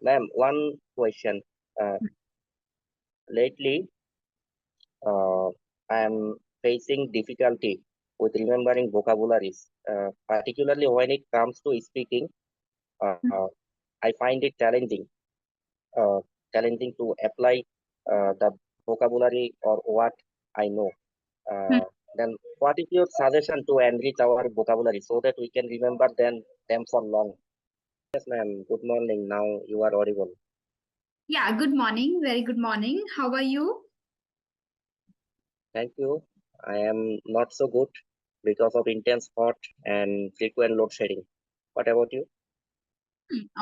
Ma'am, one question. Uh, Lately, I am facing difficulty with remembering vocabularies, particularly when it comes to speaking. Uh, I find it uh, challenging to apply the vocabulary or what I know. Hmm. Then, what is your suggestion to enrich our vocabulary so that we can remember them for long? Yes, ma'am. Good morning. Now you are audible. Yeah, good morning. Very good morning. How are you? Thank you. I am not so good because of intense hot and frequent load shedding. What about you?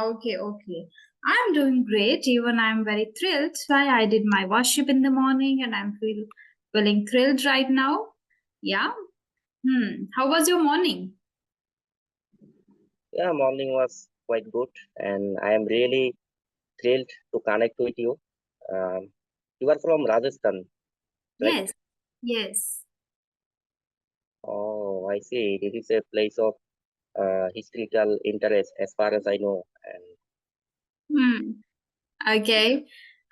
Okay. I'm doing great. Even I'm very thrilled. Why I did my worship in the morning and I'm feeling thrilled right now. Yeah. How was your morning? Yeah, morning was quite good, and I am really thrilled to connect with you. Um, you are from Rajasthan, right? Yes. Yes. Oh, I see. This is a place of historical interest, as far as I know. And Hmm. Okay.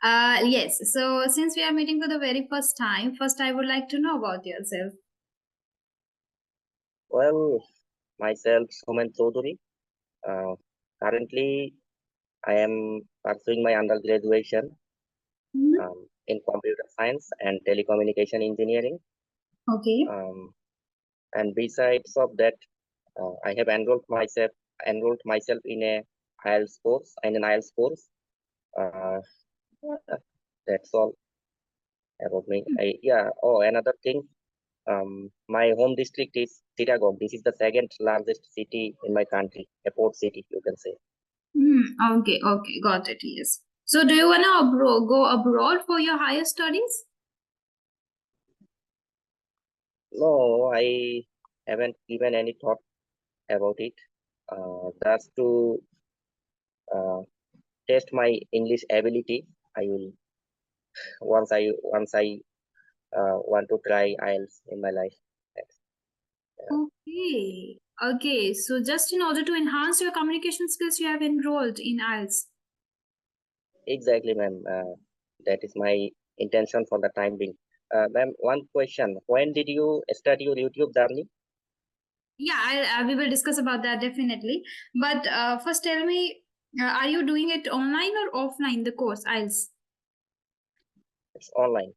Yes. So since we are meeting for the very first time, first I would like to know about yourself. well, myself, Somen Choudhury. Uh, Currently, I am pursuing my undergraduation Mhm. in computer science and telecommunication engineering. Okay. Um, and besides of that, I have enrolled myself in a IELTS course in an IELTS course. Uh, that's all about me. Yeah. Oh, another thing. My home district is Chittagong. This is the second largest city in my country, a port city, you can say. Okay, got it. Yes. So, do you wanna go abroad for your higher studies? No, I haven't given any thought about it. Just to uh, test my English ability, I will once I want to try IELTS in my life. That's- yeah. Okay. So, just in order to enhance your communication skills, you have enrolled in IELTS. Exactly, ma'am. That is my intention for the time being. Ma'am, one question. When did you start your YouTube journey? Yeah, we will discuss about that definitely. But first, tell me, are you doing it online or offline? The course IELTS It's online.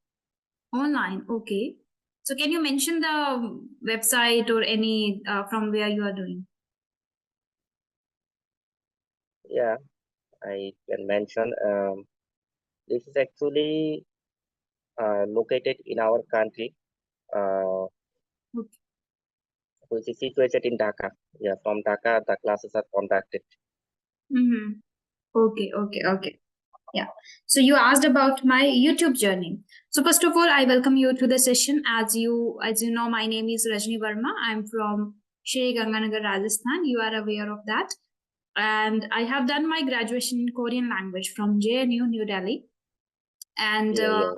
online. Okay. So, can you mention the website or any from where you are doing? Yeah, I can mention. This is actually located in our country, uh, Okay. which is situated in Dhaka. Yeah, from Dhaka, the classes are conducted. Mm-hmm. Okay. Yeah. So you asked about my YouTube journey. So first of all, I welcome you to the session. As you know, my name is Rajni Verma. I'm from Shri Ganganagar, Rajasthan. You are aware of that. And I have done my graduation in Korean language from JNU, New Delhi. And Yeah.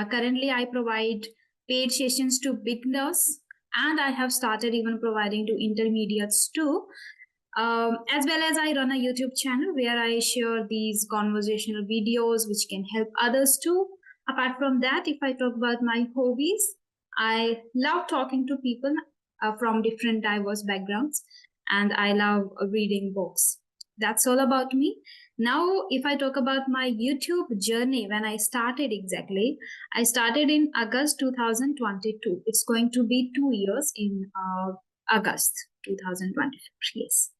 currently I provide paid sessions to beginners, and I have started even providing to intermediates too. As well as I run a YouTube channel where I share these conversational videos which can help others too. Apart from that, if I talk about my hobbies, I love talking to people from different diverse backgrounds, and I love reading books. That's all about me. Now, if I talk about my YouTube journey, when I started exactly, I started in August 2022. It's going to be 2 years in August 2024. Yes.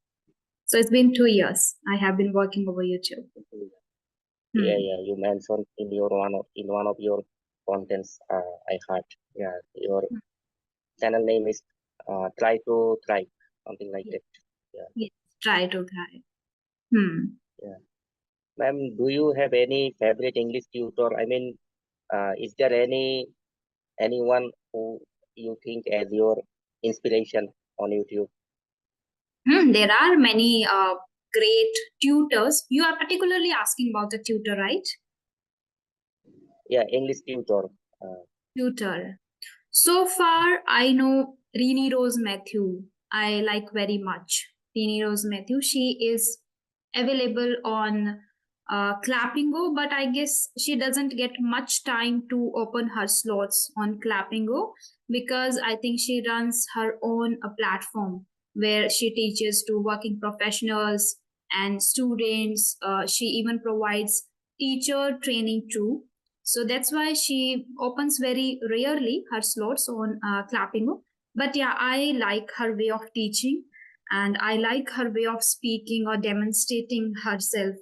So it's been 2 years. I have been working over YouTube. Hmm. Yeah. You mentioned in one of your contents. I heard. Yeah, your channel name is Try to Try, something like Yes. that. Yeah, Yes. Try to try. Hmm. yeah. Ma'am, do you have any favorite English tutor? I mean, is there anyone who you think as your inspiration on YouTube? There are many great tutors. You are particularly asking about the tutor, right? Yeah, English tutor. Uh, Tutor. So far, I know Rini Rose Matthew. I like very much Rini Rose Matthew. She is available on Clappingo, but I guess she doesn't get much time to open her slots on Clappingo because I think she runs her own platform where she teaches to working professionals and students. She even provides teacher training too. So that's why she opens very rarely her slots on Clappingo. But yeah, I like her way of teaching and I like her way of speaking or demonstrating herself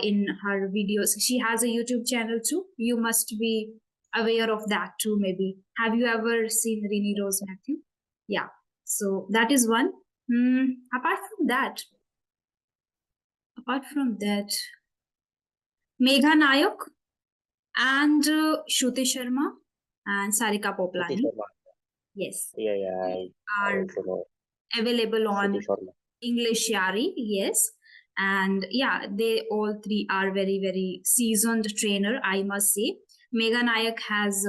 in her videos. She has a YouTube channel too. You must be aware of that too, maybe. Have you ever seen Rini Rose Matthew? Yeah. So that is one. Apart from that, Megha Nayak and Shruti Sharma and Sarika Shruti Poplani, Sharma. yes, Yeah, I are also know available on Shruti Sharma. English Yari, yes. And yeah, they all three are very, very seasoned trainer, I must say. Megha Nayak has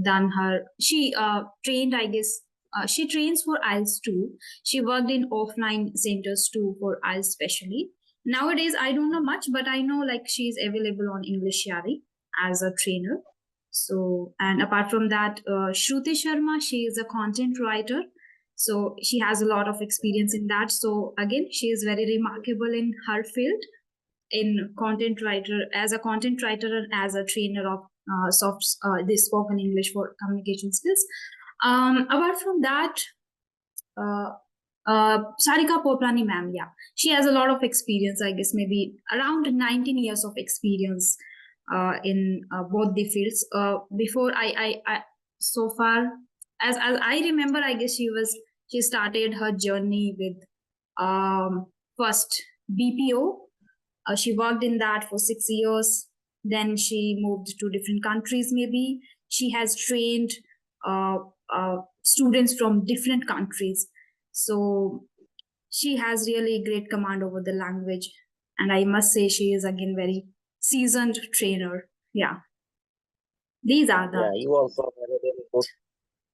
done her, she trained, I guess, she trains for IELTS too. She worked in offline centers too for IELTS specially. Nowadays, I don't know much, but I know like she's available on English Yari as a trainer. So, and apart from that, Shruti Sharma, she is a content writer, so she has a lot of experience in that. So again, she is very remarkable in her field in content writer, as a content writer and as a trainer of this spoken English for communication skills. Apart from that, uh, Sarika Poplani ma'am, yeah, she has a lot of experience. I guess maybe around 19 years of experience in both the fields. Before I so far as I remember, I guess she started her journey with first BPO. She worked in that for 6 years. Then she moved to different countries. Maybe she has trained uh, students from different countries. So she has really great command over the language, and I must say she is again very seasoned trainer. Yeah, these are Yeah, the you also have a very good.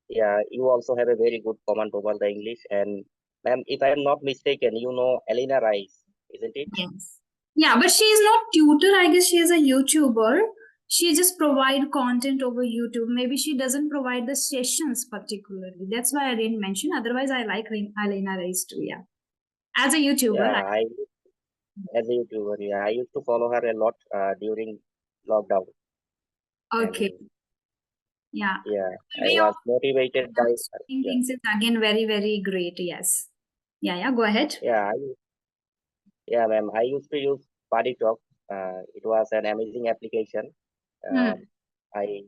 Yeah, you also have a very good comment over the English. And ma'am, if I am not mistaken, you know Elena Rice, isn't it? yes. Yeah, but she is not tutor. I guess she is a YouTuber. She just provide content over YouTube. Maybe she doesn't provide the sessions particularly. That's why I didn't mention. Otherwise, I like Alena Rice too. Yeah, as a YouTuber. Yeah, I as a YouTuber, yeah, I used to follow her a lot during lockdown, Okay. and Yeah. yeah, Her I way was of motivated by her. demonstrating Yeah, things is again very, very great. Yes. Yeah. Yeah. Go ahead. yeah, yeah, ma'am. I used to use Buddy Talk. It was an amazing application. Hmm. Um, I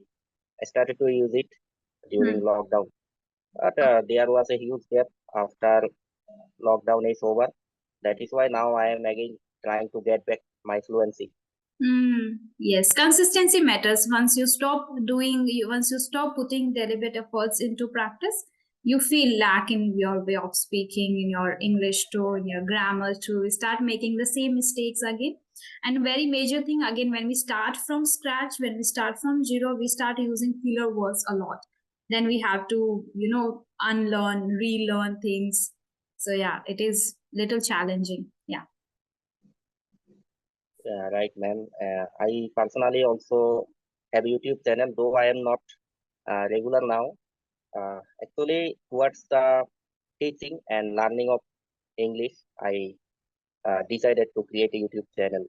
started to use it during Hmm. lockdown, but there was a huge gap after lockdown is over. That is why now I am again trying to get back my fluency. Yes, consistency matters. Once you stop putting deliberate efforts into practice, you feel lack in your way of speaking, in your English too, in your grammar too. We start making the same mistakes again. And very major thing again, when we start from scratch, when we start from zero, we start using filler words a lot. Then we have to, unlearn, relearn things. So yeah, it is little challenging. Yeah. Yeah, right, ma'am. I personally also have YouTube channel, though I am not regular now. Actually, towards the teaching and learning of English, I decided to create a YouTube channel.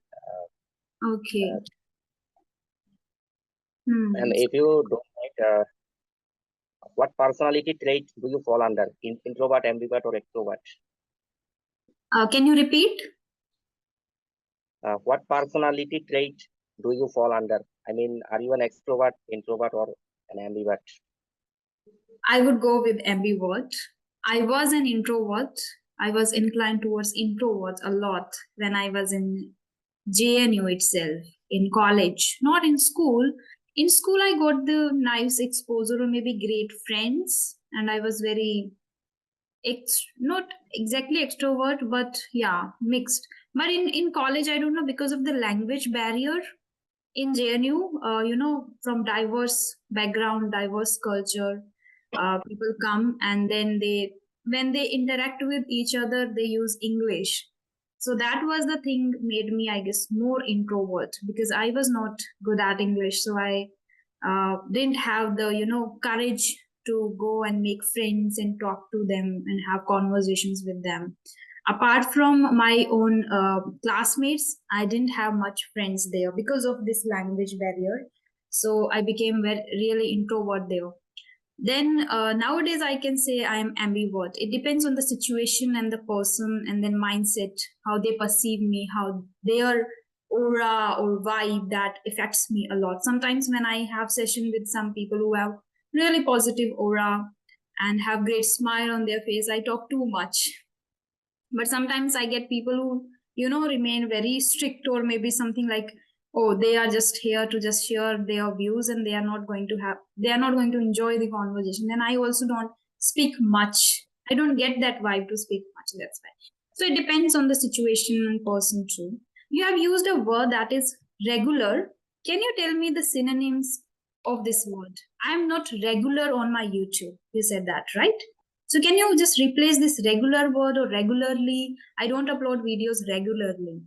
Okay. Uh, and Hmm. if you don't mind, what personality trait do you fall under? Introvert, ambivert, or extrovert? Can you repeat? What personality trait do you fall under? I mean, are you an extrovert, introvert, or an ambivert? I would go with ambivert. I was an introvert. I was inclined towards introvert a lot when I was in JNU itself, in college, not in school. In school, I got the nice exposure or maybe great friends, and I was very not exactly extrovert, but yeah, mixed. But in college, I don't know because of the language barrier in JNU, from diverse background, diverse culture, people come and then when they interact with each other, they use English. So that was the thing made me, I guess, more introvert because I was not good at English. So I didn't have the, courage to go and make friends and talk to them and have conversations with them. Apart from my own classmates, I didn't have much friends there because of this language barrier. So I became really introvert there. Then nowadays I can say I am ambivert. It depends on the situation and the person and then mindset, how they perceive me, how their aura or vibe that affects me a lot. Sometimes when I have session with some people who have really positive aura and have great smile on their face, I talk too much. But sometimes I get people who remain very strict, or maybe something like, oh, they are just here to just share their views and they are not going to enjoy the conversation. Then I also don't speak much. I don't get that vibe to speak much. That's why. So it depends on the situation and person too. You have used a word that is regular. Can you tell me the synonyms of this word? I am not regular on my YouTube. You said that, right? So can you just replace this regular word or regularly? I don't upload videos regularly.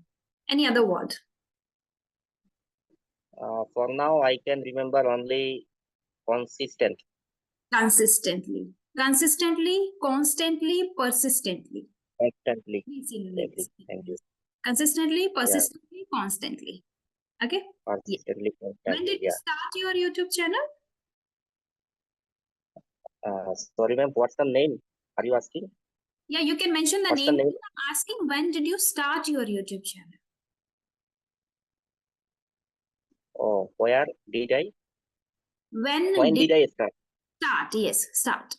Any other word? For now, I can remember only consistent. Consistently. Consistently, constantly, persistently. Constantly. These synonyms. Exactly. Thank you. Consistently, Yeah, persistently, constantly. Okay? Yeah. consistently, When constantly. did you Yeah. start your YouTube channel? Sorry, ma'am. What's the name? Are you asking? Yeah, you can mention the What's the name. name? I'm asking, when did you start your YouTube channel? Oh, where did I? When When did did I start? start? Yes, start.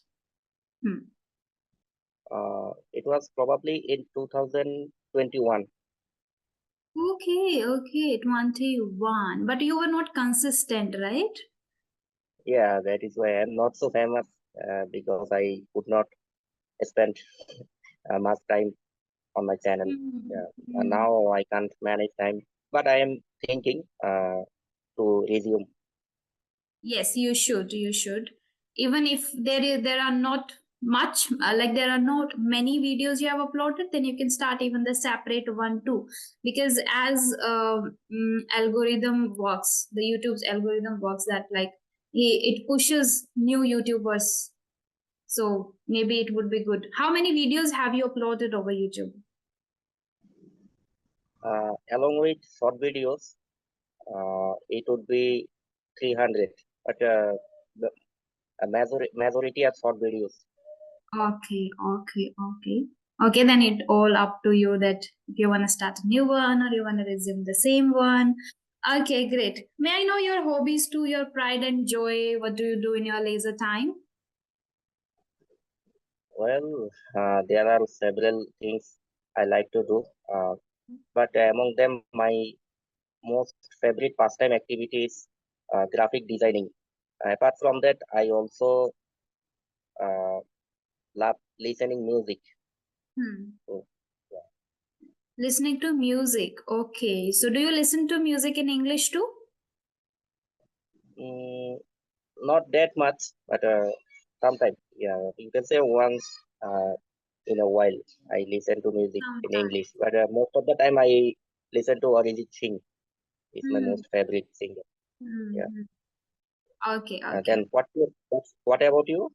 It was probably in 2021. Okay, 21. But you were not consistent, right? Yeah, that is why I'm not so famous because I could not spend much time on my channel. Yeah. And Mm. now I can't manage time, but I am thinking to resume. Yes, you should. You should. Even if there are not much, like there are not many videos you have uploaded, then you can start even the separate one too. Because as algorithm works, the YouTube's algorithm works that like it pushes new YouTubers. So maybe it would be good. How many videos have you uploaded over YouTube? Along with short videos, it would be 300, but the majority are short videos. Okay, then it all up to you that if you want to start a new one or you want to resume the same one. Okay, great. May I know your hobbies too, your pride and joy? What do you do in your leisure time? Well, there are several things I like to do, but among them, my most favorite pastime activity is graphic designing. Apart from that, I also uh, love listening music. Hmm. So, yeah. Listening to music. Okay. So do you listen to music in English too? Mm, not that much, but sometimes, yeah, you can say once in a while I listen to music in Sometimes. English, but most of the time I listen to Arijit Singh. Is my Hmm. most favorite singer. Yeah. Hmm. Okay, Then what about you?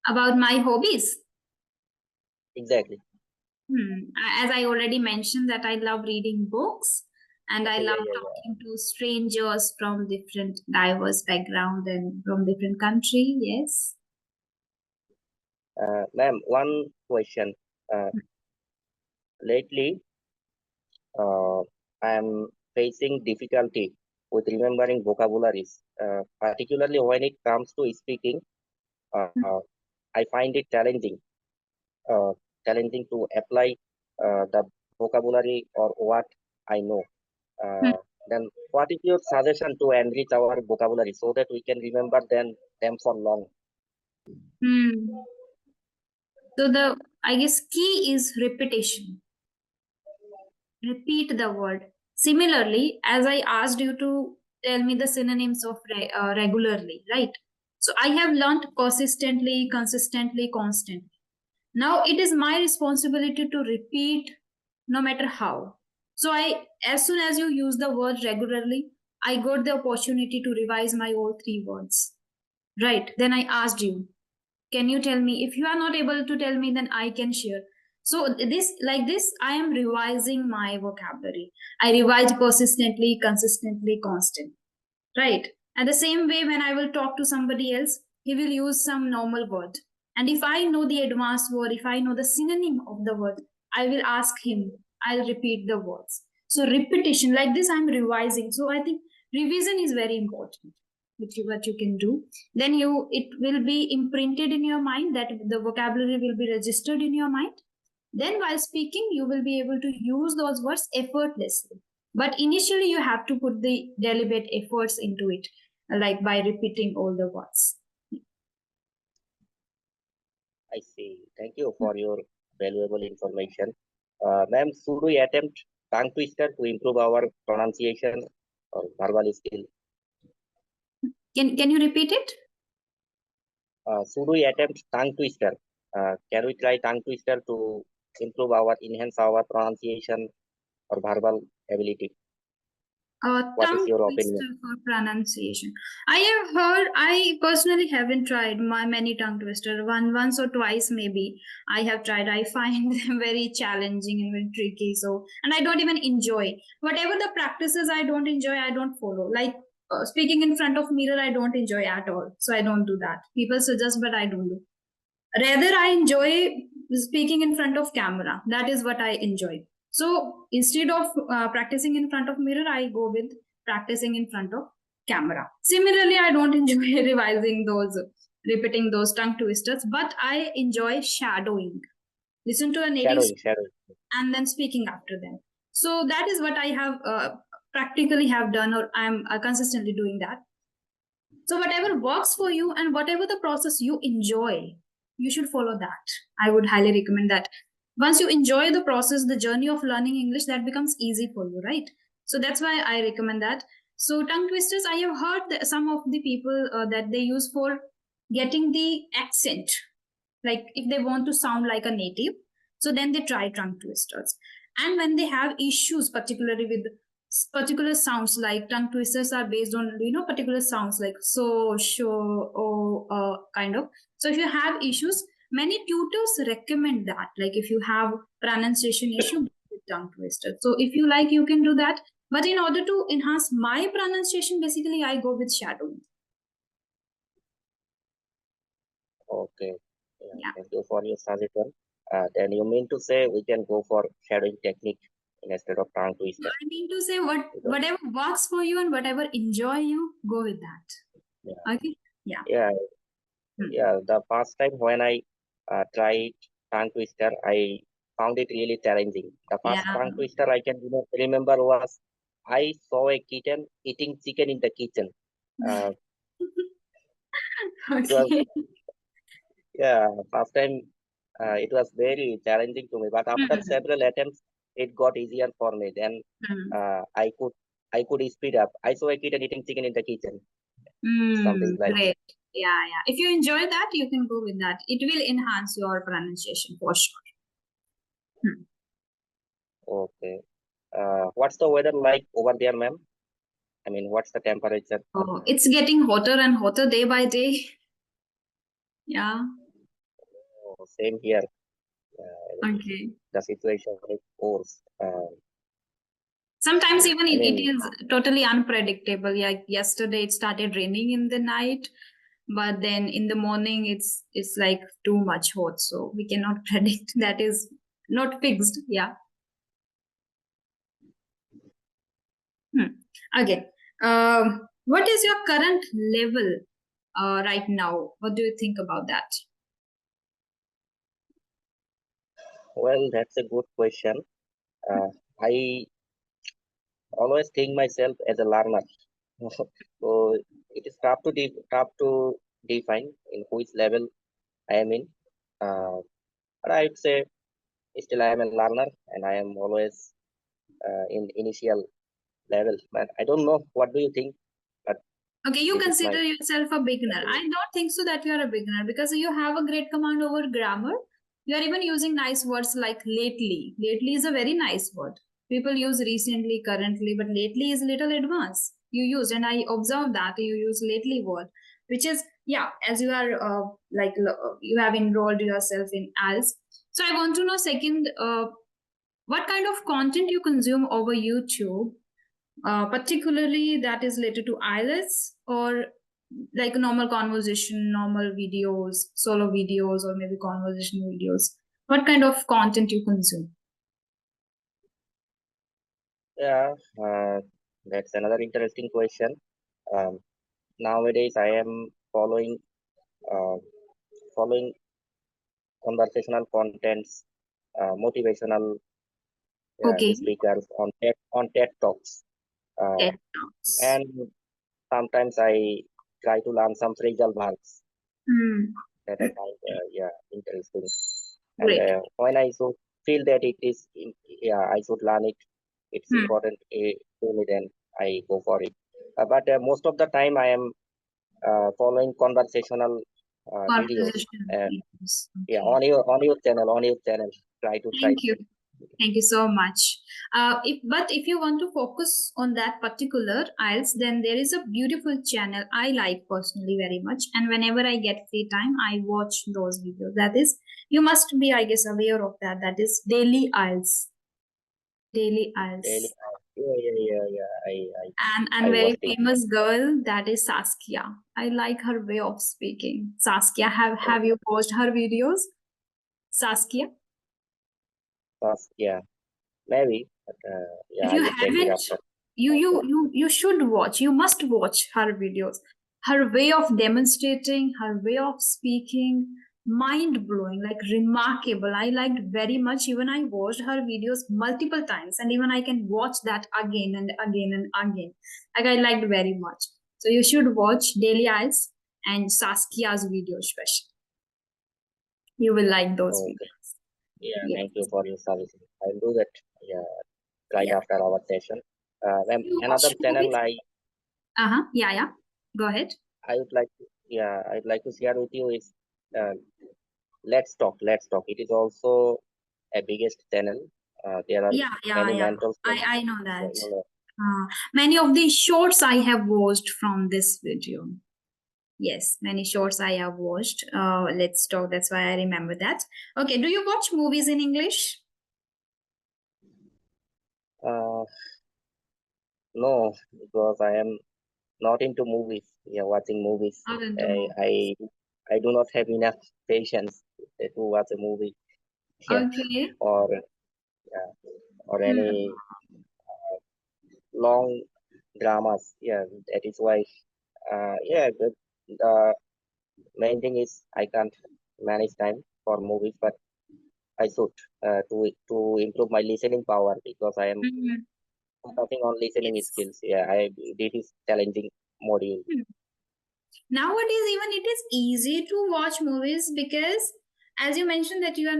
About my hobbies. Exactly. As I already mentioned that I love reading books and I Okay, love yeah, yeah, yeah. talking to strangers from different diverse background and from different country. Yes. Ma'am, one question. Uh, lately, I am facing difficulty with remembering vocabularies, particularly when it comes to speaking. Uh, I find it uh, challenging to apply the vocabulary or what I know. Hmm. Uh, then, what is your suggestion to enrich our vocabulary so that we can remember them for long? Hmm. So the I guess key is repetition. Repeat the word. Similarly, as I asked you to tell me the synonyms of regularly, right? So I have learned consistently, consistently, constantly. Now it is my responsibility to repeat no matter how. So as soon as you use the word regularly, I got the opportunity to revise my all 3 words. Right. Then I asked you, can you tell me? If you are not able to tell me, then I can share. So this, I am revising my vocabulary. I revise persistently, consistently, constant. Right. And the same way, when I will talk to somebody else, he will use some normal word. And if I know the advanced word, if I know the synonym of the word, I will ask him, I'll repeat the words. So repetition, like this, I'm revising. So I think revision is very important, which what you can do. Then it will be imprinted in your mind, that the vocabulary will be registered in your mind. Then while speaking, you will be able to use those words effortlessly. But initially, you have to put the deliberate efforts into it, like by repeating all the words. I see. Thank you for your valuable information. Ma'am, should we attempt tongue twister to improve our pronunciation or verbal skill? Can you repeat it? Should we attempt tongue twister? Can we try tongue twister to enhance our pronunciation or verbal ability? What is Tongue your twister opinion? for pronunciation. I have heard. I personally haven't tried many tongue twister. Once or twice maybe I have tried. I find them very challenging and very tricky. So, and I don't even enjoy whatever the practices. I don't enjoy. I don't follow. Like speaking in front of mirror, I don't enjoy at all. So I don't do that. People suggest, but I don't do. Rather, I enjoy speaking in front of camera. That is what I enjoy. So instead of practicing in front of mirror, I go with practicing in front of camera. Similarly, I don't enjoy repeating those tongue twisters, but I enjoy shadowing. Listen to a native Shadowing. and then speaking after them. So that is what I have practically have done, or I'm consistently doing that. So whatever works for you and whatever the process you enjoy, you should follow that. I would highly recommend that. Once you enjoy the process, the journey of learning English, that becomes easy for you, right? So that's why I recommend that. So tongue twisters, I have heard that some of the people that they use for getting the accent, like if they want to sound like a native, so then they try tongue twisters. And when they have issues, particularly with particular sounds, like tongue twisters are based on particular sounds like so, show, oh, kind of. So if you have issues, many tutors recommend that, like if you have pronunciation issue with tongue twister. So if you like, you can do that. But in order to enhance my pronunciation, basically I go with shadowing. Okay. Yeah. Thank you for your suggestion. Then you mean to say we can go for shadowing technique instead of tongue twister? I mean to say, whatever works for you and whatever enjoy you, go with that. Yeah. Okay. Yeah. Yeah. The first time when I tried tongue twister, I found it really challenging. The first Yeah. tongue twister I can remember was I saw a kitten eating chicken in the kitchen. It was Okay. first time it was very challenging to me, but after several attempts, it got easier for me. Then I could speed up. I saw a kitten eating chicken in the kitchen. Something like Great. Yeah. If you enjoy that, you can go with that. It will enhance your pronunciation for sure. okay. What's the weather like over there, ma'am? I mean, what's the temperature? Oh, it's getting hotter and hotter day by day. Yeah. Oh, same here. Okay. The situation is worse. Sometimes even I mean, it is totally unpredictable. Like yesterday, it started raining in the night, but then in the morning, it's like too much hot. So we cannot predict. That is not fixed. Yeah. Okay. What is your current level right now? What do you think about that? well, that's a good question. I always think myself as a learner. So it is tough to define in which level I am in. But I would say still I am a learner and I am always in initial level. But I don't know. What do you think? But Okay, you this is my consider yourself a beginner. I opinion. don't think so that you are a beginner, because you have a great command over grammar. You are even using nice words like lately. Lately is a very nice word. People use recently, currently, but lately is little advanced. You use, and I observe that you use lately word, which is, yeah, as you are you have enrolled yourself in IELTS. So I want to know second, what kind of content you consume over YouTube, particularly that is related to IELTS, or like normal conversation, normal videos, solo videos, or maybe conversation videos. What kind of content you consume? Yeah, that's another interesting question. Um, Nowadays, I am uh, following conversational contents, motivational Okay. speakers on TED Talks, uh, TED Talks. and sometimes I try to learn some fragile verbs Hmm. that I find interesting. And Great. when I so feel that I should learn it, it's Hmm. important to me, then I go for it. But most of the time, I am following conversational videos. Conversation Uh, videos. yeah, Okay. on your channel. Try. Thank you. Thank you so much. If you want to focus on that particular IELTS, then there is a beautiful channel I like personally very much. And whenever I get free time, I watch those videos. That is, you must be, I guess, aware of that. That is Daily IELTS. Daily Daily. IELTS. Yeah. And I very watched it. famous girl, that is Saskia. I like her way of speaking. Saskia, Oh, have you watched her videos? Saskia? yeah, maybe. But, yeah, If I you will check it haven't, after. you should watch. You must watch her videos. Her way of demonstrating, her way of speaking, mind blowing, like remarkable. I liked very much. Even I watched her videos multiple times, and even I can watch that again and again and again. Like I liked very much. So you should watch Daily Eyes and Saskia's video especially. You will like those Okay. videos. Yeah, Yes. thank you for your service. I'll do that. Yeah, right Yeah. after our session. Then You another watch channel movies? Uh-huh. Yeah. Go ahead. I would like to, I'd like to share with you is uh, Let's Talk. Let's Talk. It is also a biggest channel. There are many Yeah. mentors. I know that. You know, Many of the shorts I have watched from this video. Yes, many shorts I have watched. Let's talk. That's why I remember that. Okay, do you watch movies in English? uh, no, because I am not into movies. Yeah, watching movies. Not into I movies. I, I do not have enough patience to watch a movie. Yeah, Okay. or yeah, or Hmm. any long dramas. Yeah, that is why. The main thing is I can't manage time for movies, but I should to improve my listening power because I am Mhm. focusing on listening Yes. skills. Yeah, it is challenging module. Hmm. Nowadays, even it is easy to watch movies because, as you mentioned, that you are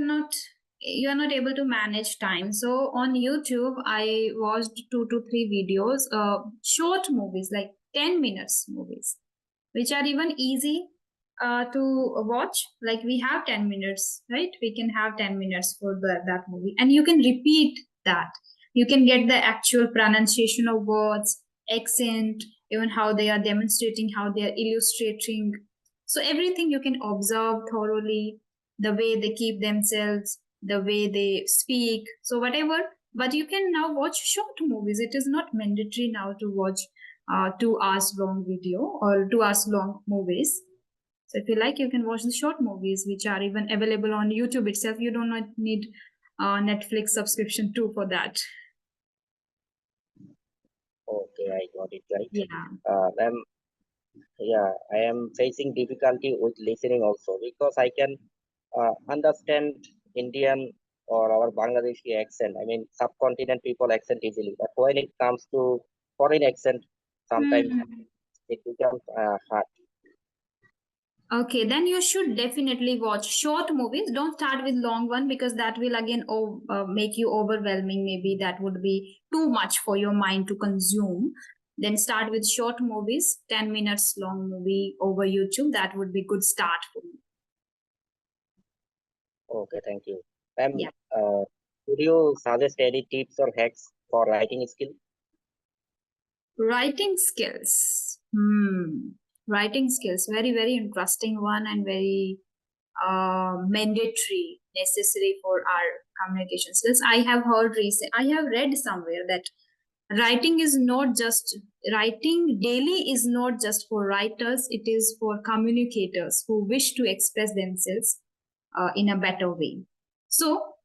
not able to manage time. So on YouTube, I watched 2 to 3 videos, short movies like 10 minutes movies, which are even easy to watch. Like we have 10 minutes, right? We can have 10 minutes for that movie, and you can repeat that. You can get the actual pronunciation of words, accent, even how they are demonstrating, how they are illustrating. So everything you can observe thoroughly, the way they keep themselves, the way they speak. So whatever. But you can now watch short movies. It is not mandatory now to watch 2 hours long video or 2 hours long movies. So if you like, you can watch the short movies, which are even available on YouTube itself. You do not need Netflix subscription too for that. Okay, I got it right. Yeah. I'm I am facing difficulty with listening also because I can understand Indian or our Bangladeshi accent. I mean, subcontinent people accent easily, but when it comes to foreign accent, sometimes Hmm. it becomes hard. Okay, then you should definitely watch short movies. Don't start with long one because that will again make you overwhelming. Maybe that would be too much for your mind to consume. Then start with short movies, 10 minutes long movie over YouTube. That would be good start for you. Okay, thank you. Ma'am, Yeah. would you suggest any tips or hacks for writing skill? Writing skills. Writing skills. Very, very interesting one and very mandatory, necessary for our communication skills. I have read somewhere that writing daily is not just for writers, it is for communicators who wish to express themselves in a better way. So,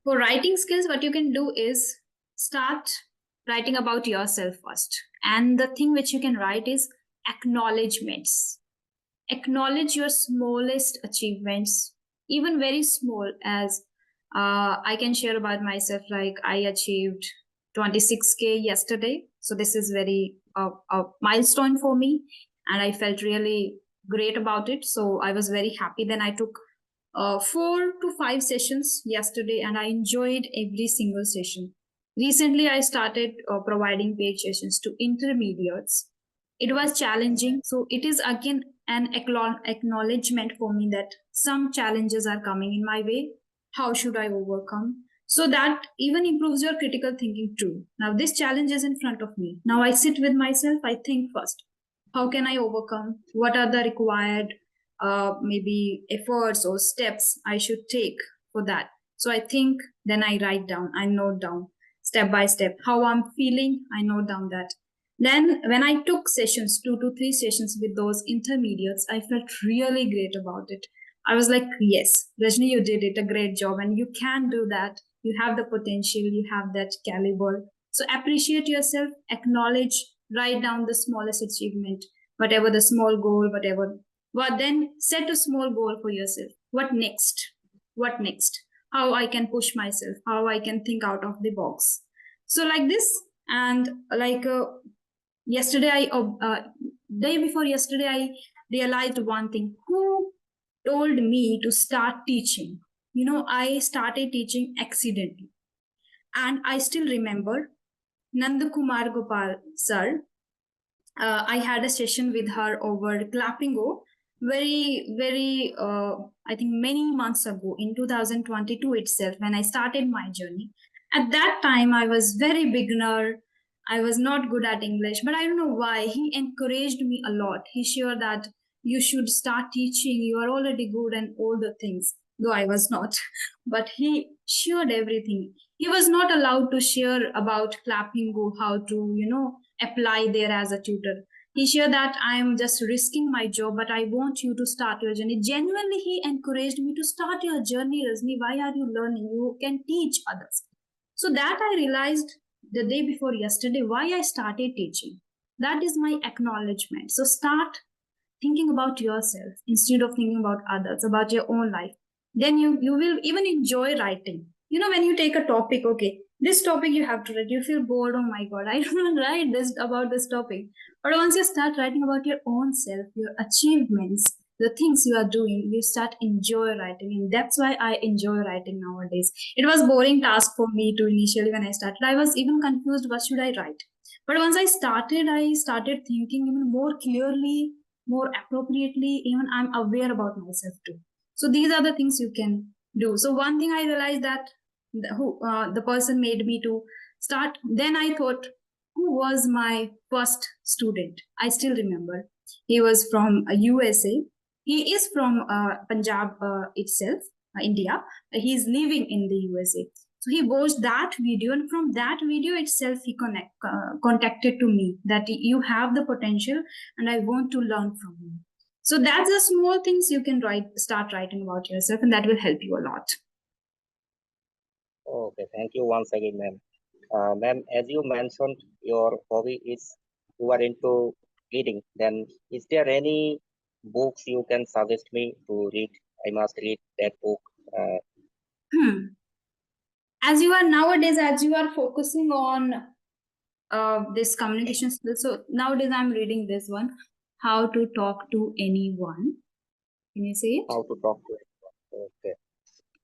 for writing skills, what you can do is start writing about yourself first. And the thing which you can write is acknowledgements. Acknowledge your smallest achievements, even very small, as I can share about myself, like I achieved 26K yesterday. So this is very a milestone for me, and I felt really great about it. So I was very happy. Then I took 4 to 5 sessions yesterday, and I enjoyed every single session. Recently, I started providing paid sessions to intermediates. It was challenging, so it is again an acknowledgement for me that some challenges are coming in my way. How should I overcome? So that even improves your critical thinking too. Now, this challenge is in front of me. Now, I sit with myself, I think first. How can I overcome? What are the required maybe efforts or steps I should take for that? So I think, then I write down, I note down step by step how I'm feeling, I note down that. Then, when I took sessions, 2 to 3 sessions with those intermediates, I felt really great about it. I was like, yes, Rajni, you did it, a great job, and you can do that. You have the potential, you have that caliber. So appreciate yourself, acknowledge, write down the smallest achievement, whatever the small goal, whatever. But then set a small goal for yourself. What next? What next? How I can push myself, how I can think out of the box. So like this, and like yesterday day before yesterday, I realized one thing. Who told me to start teaching? I started teaching accidentally, and I still remember Nandakumar Gopal sir. I had a session with her over Clappingo, very I think many months ago in 2022 itself, when I started my journey. At that time, I was very beginner. I was not good at English, but I don't know why. He encouraged me a lot. He shared that you should start teaching. You are already good and all the things, though I was not. But he shared everything. He was not allowed to share about Clappingo, how to, apply there as a tutor. He shared that I am just risking my job, but I want you to start your journey. Genuinely, he encouraged me to start your journey, Rajni. Why are you learning? You can teach others. So that I realized the day before yesterday why I started teaching. That is my acknowledgement. So start thinking about yourself instead of thinking about others, about your own life. Then you will even enjoy writing. When you take a topic, okay, this topic you have to write, you feel bored. Oh my god, I don't want to write this about this topic. But once you start writing about your own self, your achievements, the things you are doing, you start enjoy writing, and that's why I enjoy writing nowadays. It was boring task for me to initially when I started. I was even confused, what should I write? But once I started thinking even more clearly, more appropriately. Even I'm aware about myself too. So these are the things you can do. So one thing I realized that the person made me to start. Then I thought, who was my first student? I still remember. He was from USA. He is from Punjab itself, India. He is living in the USA. So he watched that video, and from that video itself, he contacted to me that you have the potential, and I want to learn from you. So that's the small things you can start writing about yourself, and that will help you a lot. Okay, thank you once again, ma'am. Ma'am, as you mentioned, your hobby is you are into reading. Then, is there any books you can suggest me to read? I must read that book. As you are nowadays, as you are focusing on this communication skills, so nowadays I'm reading this one, How to Talk to Anyone. Can you see it? How to talk to anyone. Okay.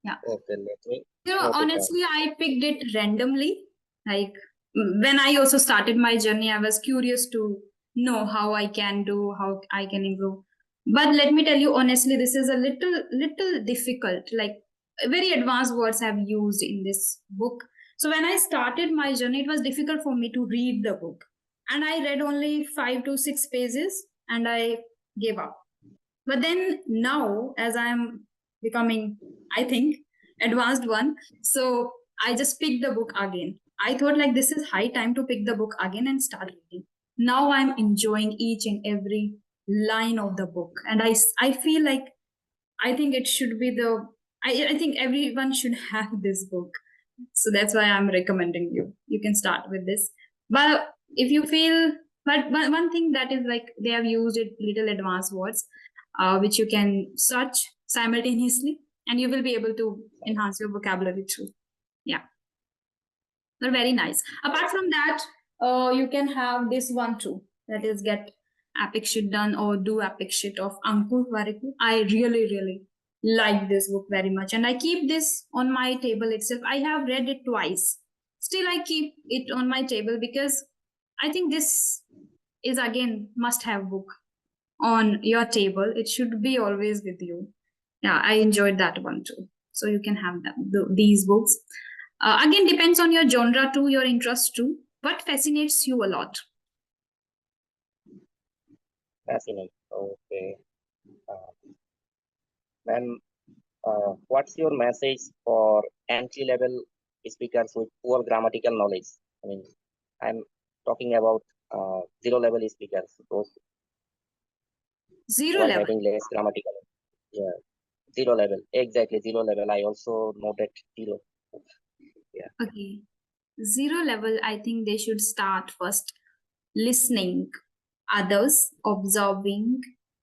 Yeah. Okay, let me. Honestly, I picked it randomly. Like when I also started my journey, I was curious to know how I can do, how I can improve. But let me tell you honestly, this is a little difficult. Like very advanced words I've used in this book. So when I started my journey, it was difficult for me to read the book. And I read only 5 to 6 pages and I gave up. But then now, as I'm becoming, I think, advanced one, so I just picked the book again. I thought like this is high time to pick the book again and start reading. Now I'm enjoying each and every line of the book. And I feel like I think it should be I think everyone should have this book. So that's why I'm recommending you. You can start with this. But if you feel, but one thing that is like they have used it little advanced words, which you can search simultaneously, and you will be able to enhance your vocabulary too. Yeah, they're very nice. Apart from that, you can have this one too. That is get epic shit done or do epic shit of Ankur Warikoo. I really like this book very much, and I keep this on my table itself. I have read it twice. Still, I keep it on my table because I think this is again must-have book on your table. It should be always with you. Yeah, I enjoyed that one too. So you can have these books. Again, depends on your genre too, your interest too. What fascinates you a lot? Fascinating. Okay. Ma'am, what's your message for entry-level speakers with poor grammatical knowledge? I mean, I'm talking about zero-level speakers, those Zero who are level. having less grammatical. Yeah, zero level. Exactly, zero level. I also noted zero. Yeah. Okay. Zero level, I think they should start first listening others, observing,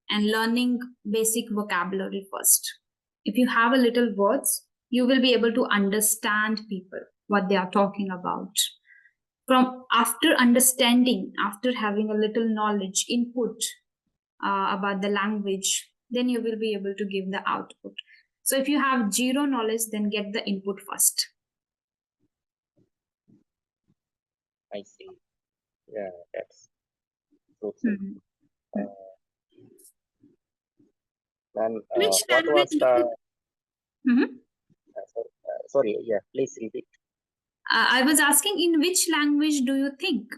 and learning basic vocabulary first. If you have a little words, you will be able to understand people, what they are talking about. From after understanding, after having a little knowledge, input about the language, then you will be able to give the output. So if you have zero knowledge, then get the input first. I see. Yeah, that's good. Mhm. And Which what language was do the? you? Mhm. Sorry, yeah, please repeat. I was asking, in which language do you think?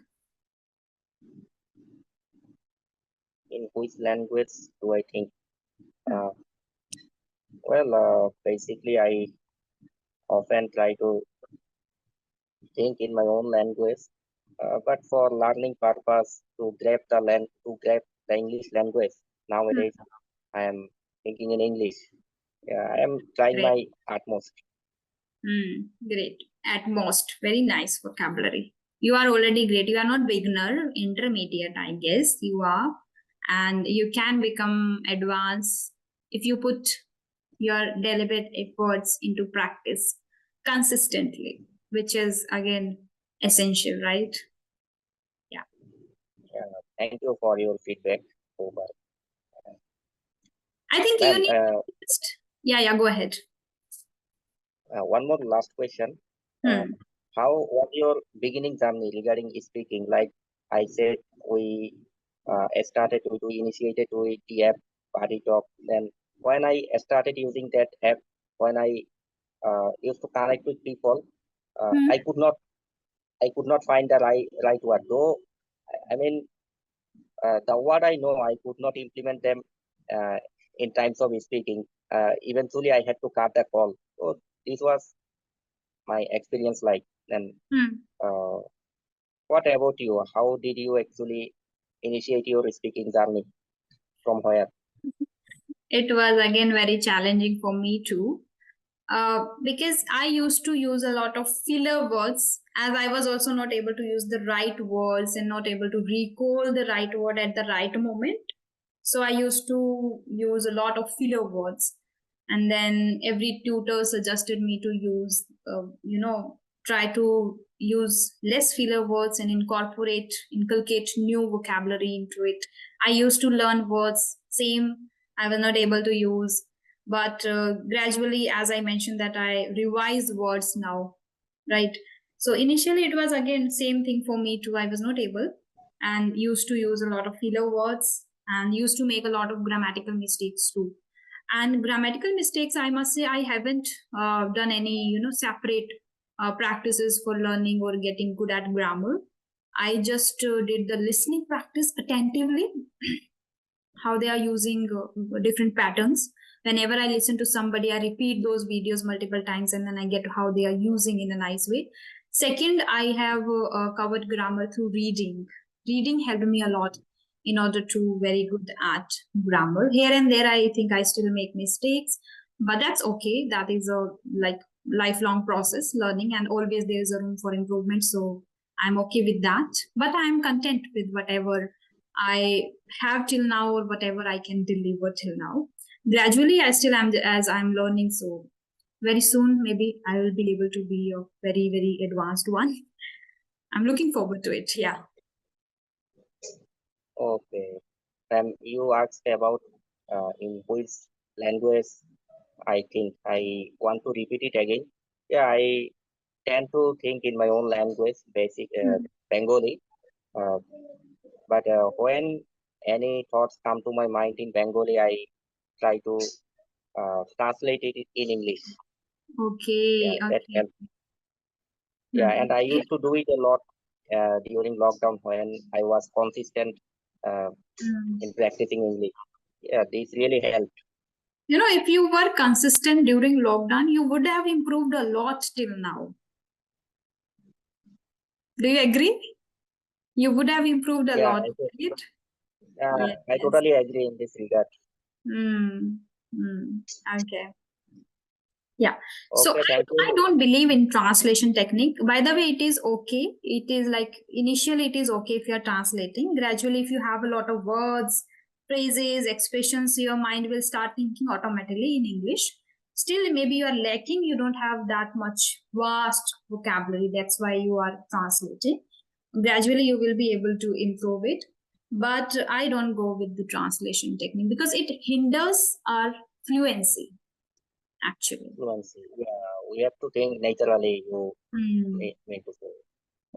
In which language do I think? Basically, I often try to think in my own language, but for learning purpose to grab the English language nowadays, I am thinking in English. Yeah, I am trying Great. my utmost. Great. At most, very nice vocabulary. You are already great. You are not beginner, intermediate, I guess. You are. And you can become advanced if you put your deliberate efforts into practice consistently, which is again essential, right? Yeah. Thank you for your feedback. Over. I think you Ma'am, need yeah, go ahead. one more last question. How was your beginning journey regarding speaking? Like I said, we initiated with the app Party Talk. Then when I started using that app, when I used to connect with people, I could not find the right word. Though I mean, the word I know, I could not implement them uh, in times of speaking. Eventually, I had to cut the call. So this was my experience like. And uh, what about you? How did you actually initiate your speaking journey? From where? It was again very challenging for me too. Because I used to use a lot of filler words, as I was also not able to use the right words and not able to recall the right word at the right moment. So I used to use a lot of filler words. And then every tutor suggested me to use, try to use less filler words and inculcate new vocabulary into it. I used to learn words, same, I was not able to use, but gradually, as I mentioned, that I revise words now, right? So initially it was again same thing for me too. I was not able and used to use a lot of filler words and used to make a lot of grammatical mistakes too. And grammatical mistakes, I must say, I haven't done any, separate practices for learning or getting good at grammar. I just did the listening practice attentively, how they are using different patterns. Whenever I listen to somebody, I repeat those videos multiple times and then I get how they are using in a nice way. Second, I have covered grammar through reading. Reading helped me a lot in order to very good at grammar. Here and there, I think I still make mistakes, but that's okay. That is a like lifelong process learning, and always there is a room for improvement. So I'm okay with that, but I'm content with whatever I have till now or whatever I can deliver till now. Gradually, I still am as I'm learning. So very soon, maybe I will be able to be a very, very advanced one. I'm looking forward to it. Yeah. Okay. You asked about in which language. I think I want to repeat it again. Yeah, I tend to think in my own language, Bengali. Uh, but when any thoughts come to my mind in Bengali, I try to translate it in English. Okay. Yeah, that Okay. helps. Yeah, and I Okay. used to do it a lot during lockdown when I was consistent uh, in practicing English. Yeah, this really helped. If you were consistent during lockdown, you would have improved a lot till now. Do you agree? You would have improved a Yeah, lot, right? I Yes. totally agree in this regard. Okay. Yeah. So Okay, thank I you. don't believe in translation technique. By the way, it is okay. It is like initially it is okay if you are translating. Gradually, if you have a lot of words, phrases, expressions, your mind will start thinking automatically in English. Still, maybe you are lacking. You don't have that much vast vocabulary. That's why you are translating. Gradually, you will be able to improve it. But I don't go with the translation technique because it hinders our fluency actually. Fluency. Yeah, we have to think naturally. You Hmm. mean to say.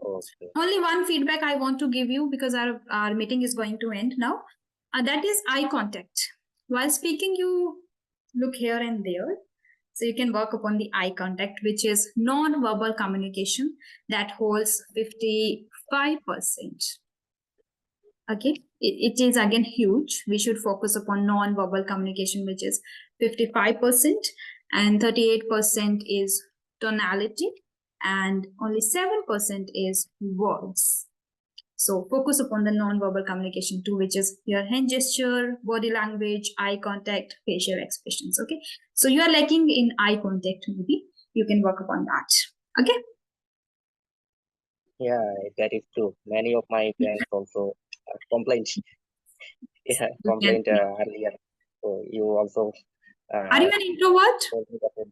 Okay. Only one feedback I want to give you because our meeting is going to end now. That is eye contact. While speaking, you look here and there. So you can work upon the eye contact, which is non-verbal communication that holds 55%. Okay, it is again huge. We should focus upon non-verbal communication, which is 55%, and 38% is tonality, and only 7% is words. So focus upon the non-verbal communication too, which is your hand gesture, body language, eye contact, facial expressions. Okay, so you are lacking in eye contact. Maybe you can work upon that. Okay. Yeah, that is true. Many of my friends also complained. Yeah, You can. complained earlier. So you also Are you an introvert? told me that.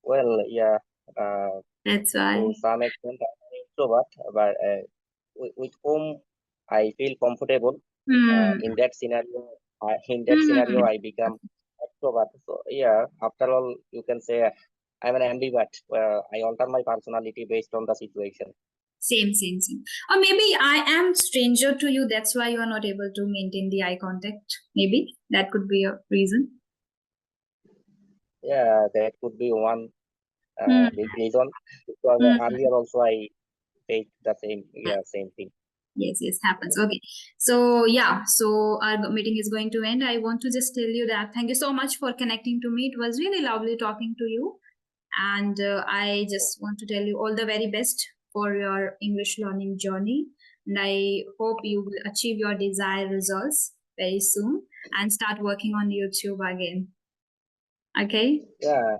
Well, yeah. That's To why. some extent, I'm an introvert, but with whom I feel comfortable. In that scenario, Hmm. I become extrovert. So yeah, after all, you can say I'm an ambivert. I alter my personality based on the situation. Same. Or maybe I am stranger to you. That's why you are not able to maintain the eye contact. Maybe that could be a reason. Yeah, that could be one Hmm. big reason. Because Hmm. earlier also I faced the same thing. Yes, happens. Okay. So yeah, so our meeting is going to end. I want to just tell you that thank you so much for connecting to me. It was really lovely talking to you. And I just want to tell you all the very best for your English learning journey. And I hope you will achieve your desired results very soon and start working on YouTube again. Okay. Yeah,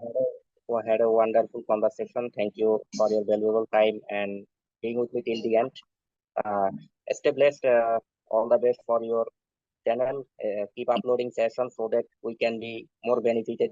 had a wonderful conversation. Thank you for your valuable time and being with me till the end. Stay blessed. All the best for your channel. Keep uploading sessions so that we can be more benefited